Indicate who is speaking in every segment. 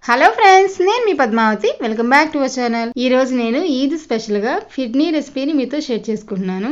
Speaker 1: Hello friends, నేను మీ Padmavathi. Welcome back to our channel. ఈరోజు నేను ఈద్ స్పెషల్గా కిడ్నీ రెసిపీని మీతో షేర్ చేసుకుంటున్నాను.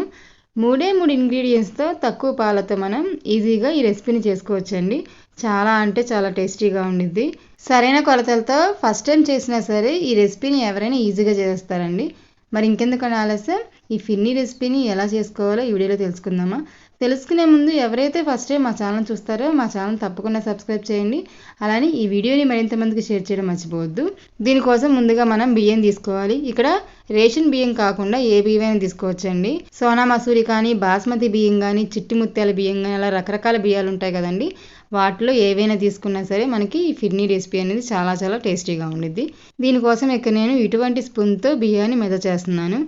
Speaker 1: మూడు ఇంగ్రీడియంట్స్తో తక్కువ పాలతో మనం ఈజీగా ఈ రెసిపీని చేసుకోవచ్చండి. చాలా అంటే చాలా టేస్టీగా ఉండిద్ది. సరైన కొలతలతో ఫస్ట్ టైం చేసినా సరే ఈ రెసిపీని ఎవరైనా ఈజీగా చేస్తారండి. మరి ఇంకెందుకని ఆలస్యం, ఈ ఫిన్నీ రెసిపీని ఎలా చేసుకోవాలో ఈ వీడియోలో తెలుసుకుందామా. తెలుసుకునే ముందు ఎవరైతే ఫస్ట్ టైం మా ఛానల్ చూస్తారో మా ఛానల్ తప్పకుండా సబ్స్క్రైబ్ చేయండి. అలానే ఈ వీడియోని మరింత మందికి షేర్ చేయడం మర్చిపోవద్దు. దీనికోసం ముందుగా మనం బియ్యం తీసుకోవాలి. ఇక్కడ రేషన్ బియ్యం కాకుండా ఏ బియ్యం తీసుకోవచ్చండి. సోనా మసూరి కానీ, బాస్మతి బియ్యం కానీ, చిట్టి ముత్యాల బియ్యం కానీ, అలా రకరకాల బియ్యాలు ఉంటాయి కదండి. వాటిలో ఏవైనా తీసుకున్నా సరే మనకి ఈ ఫిన్నీ రెసిపీ అనేది చాలా చాలా టేస్టీగా ఉండిద్ది. దీనికోసం ఇక్కడ నేను ఇటువంటి స్పూన్తో బియ్యాన్ని మెజర్ చేస్తున్నాను.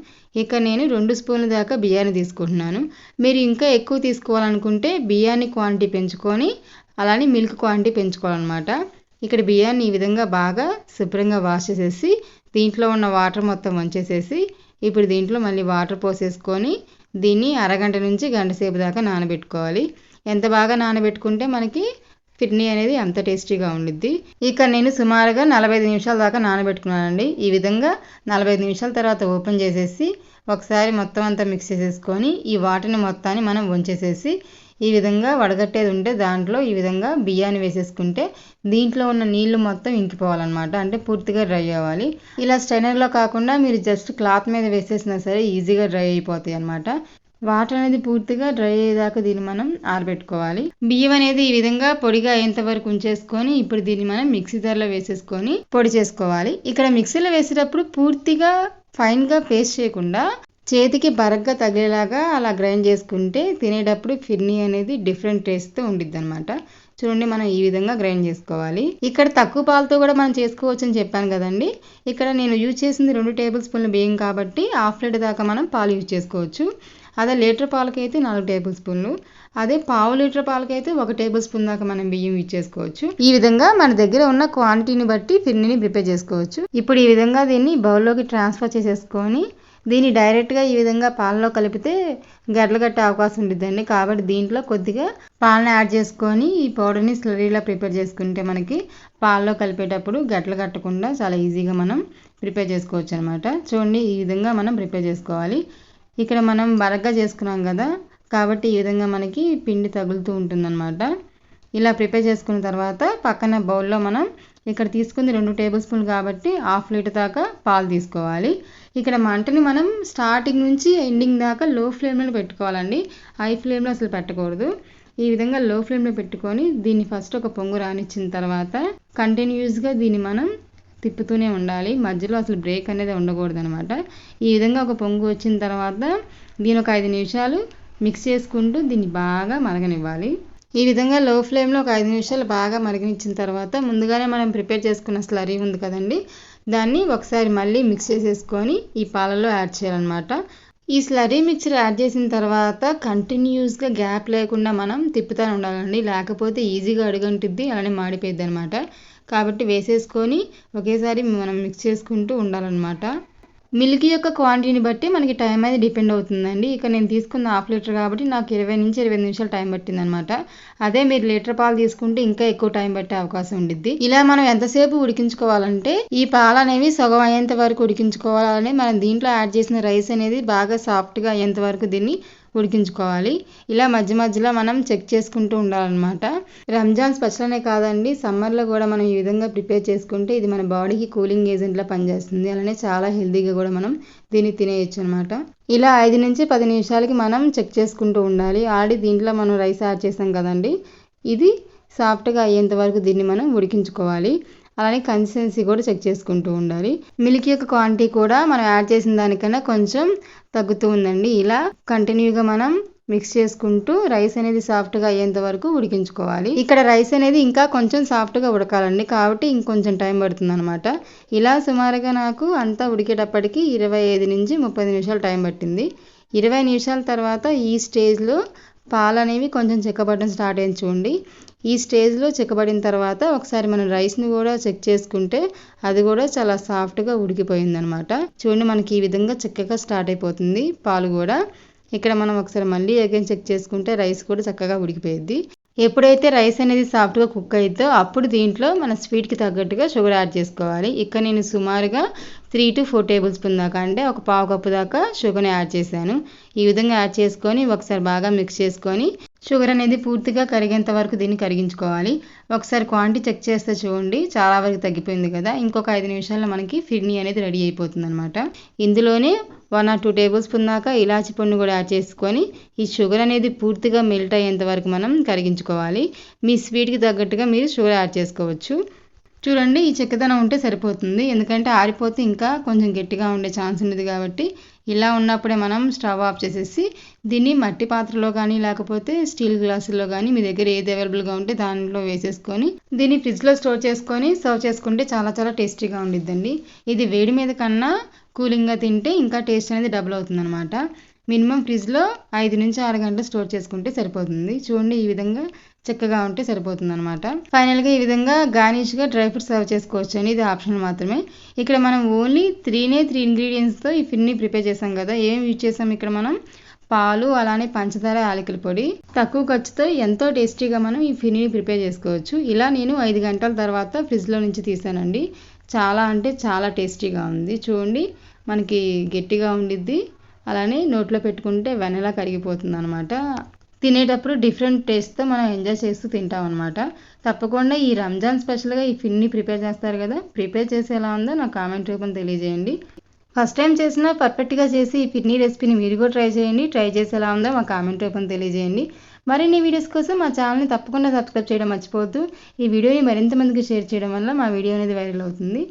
Speaker 1: ఇక్కడ నేను 2 స్పూన్ల దాకా బియ్యాన్ని తీసుకుంటున్నాను. మీరు ఇంకా ఎక్కువ తీసుకోవాలనుకుంటే బియ్యాన్ని క్వాంటిటీ పెంచుకొని అలానే మిల్క్ క్వాంటిటీ పెంచుకోవాలన్నమాట. ఇక్కడ బియ్యాన్ని ఈ విధంగా బాగా శుభ్రంగా వాష్ చేసేసి దీంట్లో ఉన్న వాటర్ మొత్తం వంచేసేసి ఇప్పుడు దీంట్లో మళ్ళీ వాటర్ పోసేసుకొని దీన్ని అరగంట నుంచి గంట సేపు దాకా నానబెట్టుకోవాలి. ఎంత బాగా నానబెట్టుకుంటే మనకి ఫిడ్నీ అనేది అంత టేస్టీగా ఉండిద్ది. ఇక్కడ నేను సుమారుగా 45 నిమిషాల దాకా నానబెట్టుకున్నానండి. ఈ విధంగా 45 నిమిషాల తర్వాత ఓపెన్ చేసేసి ఒకసారి మొత్తం అంతా మిక్స్ చేసేసుకొని ఈ వాటర్ని మొత్తాన్ని మనం వంచేసేసి ఈ విధంగా వడగట్టేది ఉంటే దాంట్లో ఈ విధంగా బియ్యాన్ని వేసేసుకుంటే దీంట్లో ఉన్న నీళ్లు మొత్తం ఇంకిపోవాలన్నమాట. అంటే పూర్తిగా డ్రై అవ్వాలి. ఇలా స్ట్రైనర్లో కాకుండా మీరు జస్ట్ క్లాత్ మీద వేసేసినా సరే ఈజీగా డ్రై అయిపోతాయి అన్నమాట. వాటర్ అనేది పూర్తిగా డ్రై అయ్యేదాకా దీన్ని మనం ఆరబెట్టుకోవాలి. బియ్యం అనేది ఈ విధంగా పొడిగా అయ్యేంత వరకు ఉంచేసుకొని ఇప్పుడు దీన్ని మనం మిక్సీ జార్లో వేసేసుకొని పొడి చేసుకోవాలి. ఇక్కడ మిక్సీలో వేసేటప్పుడు పూర్తిగా ఫైన్గా పేస్ట్ చేయకుండా చేతికి బరగ్గా తగిలేలాగా అలా గ్రైండ్ చేసుకుంటే తినేటప్పుడు ఫిర్నీ అనేది డిఫరెంట్ టేస్ట్తో ఉండిద్ది అనమాట. చూడండి, మనం ఈ విధంగా గ్రైండ్ చేసుకోవాలి. ఇక్కడ తక్కువ పాలతో కూడా మనం చేసుకోవచ్చు అని చెప్పాను కదండి. ఇక్కడ నేను యూజ్ చేసింది 2 టేబుల్ స్పూన్ల బియ్యం కాబట్టి హాఫ్ లీటర్ దాకా మనం పాలు యూజ్ చేసుకోవచ్చు. అదే లీటర్ పాలకైతే 4 టేబుల్ స్పూన్లు, అదే పావు లీటర్ పాలకైతే 1 టేబుల్ స్పూన్ దాకా మనం బియ్యం యూజ్ చేసుకోవచ్చు. ఈ విధంగా మన దగ్గర ఉన్న క్వాంటిటీని బట్టి ఫిర్నీని ప్రిపేర్ చేసుకోవచ్చు. ఇప్పుడు ఈ విధంగా దీన్ని బౌల్లోకి ట్రాన్స్ఫర్ చేసేసుకొని దీన్ని డైరెక్ట్గా ఈ విధంగా పాలలో కలిపితే గడ్డలు కట్టే అవకాశం ఉంటుందండి. కాబట్టి దీంట్లో కొద్దిగా పాలను యాడ్ చేసుకొని ఈ పౌడర్ని స్లరీలా ప్రిపేర్ చేసుకుంటే మనకి పాలలో కలిపేటప్పుడు గడ్డలు కట్టకుండా చాలా ఈజీగా మనం ప్రిపేర్ చేసుకోవచ్చు అనమాట. చూడండి, ఈ విధంగా మనం ప్రిపేర్ చేసుకోవాలి. ఇక్కడ మనం బరగ్గా చేసుకున్నాం కదా, కాబట్టి ఈ విధంగా మనకి పిండి తగులుతూ ఉంటుందన్నమాట. ఇలా ప్రిపేర్ చేసుకున్న తర్వాత పక్కన బౌల్లో మనం ఇక్కడ తీసుకుంది 2 టేబుల్ స్పూన్లు కాబట్టి హాఫ్ లీటర్ దాకా పాలు తీసుకోవాలి. ఇక్కడ మంటని మనం స్టార్టింగ్ నుంచి ఎండింగ్ దాకా లో ఫ్లేమ్లో పెట్టుకోవాలండి. హై ఫ్లేమ్లో అసలు పెట్టకూడదు. ఈ విధంగా లో ఫ్లేమ్లో పెట్టుకొని దీన్ని ఫస్ట్ ఒక పొంగు రానిచ్చిన తర్వాత కంటిన్యూస్గా దీన్ని మనం తిప్పుతూనే ఉండాలి. మధ్యలో అసలు బ్రేక్ అనేది ఉండకూడదు అనమాట. ఈ విధంగా ఒక పొంగు వచ్చిన తర్వాత దీని ఒక 5 నిమిషాలు మిక్స్ చేసుకుంటూ దీన్ని బాగా మరగనివ్వాలి. ఈ విధంగా లో ఫ్లేమ్లో ఒక 5 నిమిషాలు బాగా మరగనిచ్చిన తర్వాత ముందుగానే మనం ప్రిపేర్ చేసుకున్న స్లరీ ఉంది కదండి, దాన్ని ఒకసారి మళ్ళీ మిక్స్ చేసేసుకొని ఈ పాలలో యాడ్ చేయాలన్నమాట. ఈ స్లరీ మిక్చర్ యాడ్ చేసిన తర్వాత కంటిన్యూస్గా గ్యాప్ లేకుండా మనం తిప్పుతూ ఉండాలండి. లేకపోతే ఈజీగా అడుగంటుద్ది, అలానే మాడిపోయిద్ది అనమాట. కాబట్టి వేసేసుకొని ఒకేసారి మనం మిక్స్ చేసుకుంటూ ఉండాలన్నమాట. మిల్క్ యొక్క క్వాంటిటీని బట్టి మనకి టైం అనేది డిపెండ్ అవుతుందండి. ఇక నేను తీసుకున్న హాఫ్ లీటర్ కాబట్టి నాకు 20 నుంచి 25 నిమిషాలు టైం పట్టింది అనమాట. అదే మీరు లీటర్ పాలు తీసుకుంటే ఇంకా ఎక్కువ టైం పట్టే అవకాశం ఉండిద్ది. ఇలా మనం ఎంతసేపు ఉడికించుకోవాలంటే ఈ పాలు అనేవి సగం అయ్యేంత వరకు ఉడికించుకోవాలని మనం దీంట్లో యాడ్ చేసిన రైస్ అనేది బాగా సాఫ్ట్గా అయ్యేంత వరకు దీన్ని ఉడికించుకోవాలి. ఇలా మధ్య మధ్యలో మనం చెక్ చేసుకుంటూ ఉండాలన్నమాట. రంజాన్ స్పెషల్ అనే కాదండి, సమ్మర్లో కూడా మనం ఈ విధంగా ప్రిపేర్ చేసుకుంటే ఇది మన బాడీకి కూలింగ్ ఏజెంట్లా పనిచేస్తుంది. అలానే చాలా హెల్తీగా కూడా మనం దీన్ని తినేయచ్చు అనమాట. ఇలా 5 నుంచి 10 నిమిషాలకి మనం చెక్ చేసుకుంటూ ఉండాలి. ఆల్రెడీ దీంట్లో మనం రైస్ యాడ్ చేసాం కదండి, ఇది సాఫ్ట్గా అయ్యేంత వరకు దీన్ని మనం ఉడికించుకోవాలి. అలానే కన్సిస్టెన్సీ కూడా చెక్ చేసుకుంటూ ఉండాలి. మిల్క్ యొక్క క్వాంటిటీ కూడా మనం యాడ్ చేసిన దానికన్నా కొంచెం తగ్గుతూ ఉందండి. ఇలా కంటిన్యూగా మనం మిక్స్ చేసుకుంటూ రైస్ అనేది సాఫ్ట్గా అయ్యేంత వరకు ఉడికించుకోవాలి. ఇక్కడ రైస్ అనేది ఇంకా కొంచెం సాఫ్ట్గా ఉడకాలండి, కాబట్టి ఇంకొంచెం టైం పడుతుంది అనమాట. ఇలా సుమారుగా నాకు అంతా ఉడికేటప్పటికి 25 నుంచి 30 నిమిషాలు టైం పట్టింది. 20 నిమిషాల తర్వాత ఈ స్టేజ్లో పాలు అనేవి కొంచెం చిక్కబడడం స్టార్ట్ అయ్యింది చూడండి. ఈ స్టేజ్లో చిక్కబడిన తర్వాత ఒకసారి మనం రైస్ని కూడా చెక్ చేసుకుంటే అది కూడా చాలా సాఫ్ట్గా ఉడికిపోయింది అనమాట. చూడండి, మనకి ఈ విధంగా చిక్కగా స్టార్ట్ అయిపోతుంది పాలు కూడా. ఇక్కడ మనం ఒకసారి మళ్ళీ అగైన్ చెక్ చేసుకుంటే రైస్ కూడా చక్కగా ఉడికిపోయిద్ది. ఎప్పుడైతే రైస్ అనేది సాఫ్ట్గా కుక్ అవుతుందో అప్పుడు దీంట్లో మన స్వీట్కి తగ్గట్టుగా షుగర్ యాడ్ చేసుకోవాలి. ఇక్కడ నేను సుమారుగా 3 to 4 టేబుల్ స్పూన్ దాకా, అంటే ఒక పావు కప్పు దాకా షుగర్ని యాడ్ చేశాను. ఈ విధంగా యాడ్ చేసుకొని ఒకసారి బాగా మిక్స్ చేసుకొని షుగర్ అనేది పూర్తిగా కరిగేంత వరకు దీన్ని కరిగించుకోవాలి. ఒకసారి క్వాంటిటీ చెక్ చేస్తే చూడండి, చాలా వరకు తగ్గిపోయింది కదా. ఇంకొక 5 నిమిషాల్లో మనకి ఫిర్నీ అనేది రెడీ అయిపోతుంది అనమాట. ఇందులోనే 1 or 2 టేబుల్ స్పూన్ దాకా ఇలాచి పొడిని కూడా యాడ్ చేసుకొని ఈ షుగర్ అనేది పూర్తిగా మెల్ట్ అయ్యేంత వరకు మనం కరిగించుకోవాలి. మీ స్వీట్కి తగ్గట్టుగా మీరు షుగర్ యాడ్ చేసుకోవచ్చు. చూడండి, ఈ చెక్కదనం ఉంటే సరిపోతుంది, ఎందుకంటే ఆరిపోతే ఇంకా కొంచెం గట్టిగా ఉండే ఛాన్స్ ఉంది కాబట్టి ఇలా ఉన్నప్పుడే మనం స్టవ్ ఆఫ్ చేసేసి దీన్ని మట్టి పాత్రలో కానీ లేకపోతే స్టీల్ గ్లాసుల్లో కానీ మీ దగ్గర ఏది అవైలబుల్గా ఉంటే దానిలో వేసేసుకొని దీన్ని ఫ్రిడ్జ్లో స్టోర్ చేసుకొని సర్వ్ చేసుకుంటే చాలా చాలా టేస్టీగా ఉండిద్దండి. ఇది వేడి మీద కన్నా కూలింగ్గా తింటే ఇంకా టేస్ట్ అనేది డబుల్ అవుతుంది అనమాట. మినిమం ఫ్రిడ్జ్లో 5 నుంచి 6 గంటలు స్టోర్ చేసుకుంటే సరిపోతుంది. చూడండి, ఈ విధంగా చక్కగా ఉంటే సరిపోతుంది అనమాట. ఫైనల్గా ఈ విధంగా గార్నిష్గా డ్రై ఫ్రూట్స్ సర్వ్ చేసుకోవచ్చు అండి, ఇది ఆప్షనల్ మాత్రమే. ఇక్కడ మనం ఓన్లీ 3 ఇంగ్రీడియంట్స్తో ఈ ఫిర్నీ ప్రిపేర్ చేసాం కదా. ఏం యూజ్ చేసాం ఇక్కడ మనం? పాలు, అలానే పంచదార, యాలకుల పొడి. తక్కువ ఖర్చుతో ఎంతో టేస్టీగా మనం ఈ ఫిర్నీని ప్రిపేర్ చేసుకోవచ్చు. ఇలా నేను 5 గంటల తర్వాత ఫ్రిడ్జ్లో నుంచి తీసానండి. చాలా అంటే చాలా టేస్టీగా ఉంది. చూడండి, మనకి గట్టిగా ఉండిద్ది, అలానే నోట్లో పెట్టుకుంటే వెన్నలా కరిగిపోతుంది అనమాట. తినేటప్పుడు డిఫరెంట్ టేస్ట్తో మనం ఎంజాయ్ చేస్తూ తింటాం అనమాట. తప్పకుండా ఈ రంజాన్ స్పెషల్గా ఈ ఫిర్నీ ప్రిపేర్ చేస్తారు కదా, ప్రిపేర్ చేసి ఎలా ఉందో నాకు కామెంట్ రూపంలో తెలియజేయండి. ఫస్ట్ టైం చేసినా పర్ఫెక్ట్గా చేసి ఈ ఫిర్నీ రెసిపీని మీరు కూడా ట్రై చేయండి. ట్రై చేసి ఎలా ఉందో మా కామెంట్ రూపంలో తెలియజేయండి. మరిన్ని వీడియోస్ కోసం మా ఛానల్ని తప్పకుండా సబ్స్క్రైబ్ చేయడం మర్చిపోవద్దు. ఈ వీడియోని మరింత మందికి షేర్ చేయడం వల్ల మా వీడియో అనేది వైరల్ అవుతుంది.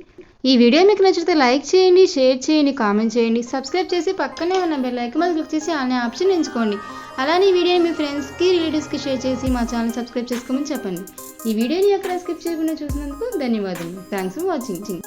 Speaker 1: ఈ వీడియో మీకు నచ్చితే లైక్ చేయండి, షేర్ చేయండి, కామెంట్ చేయండి, సబ్స్క్రైబ్ చేసి పక్కనే ఉన్న బెల్ ఐకాన్ మీద క్లిక్ చేసి అనే ఆప్షన్ ఎంచుకోండి. అలానే ఈ వీడియోని మీ ఫ్రెండ్స్కి, రిలేటివ్స్కి షేర్ చేసి మా ఛానల్ సబ్స్క్రైబ్ చేసుకోమని చెప్పండి. ఈ వీడియోని ఎక్కడ స్కిప్ చేయకుండా చూసినందుకు ధన్యవాదాలు. Thanks for watching.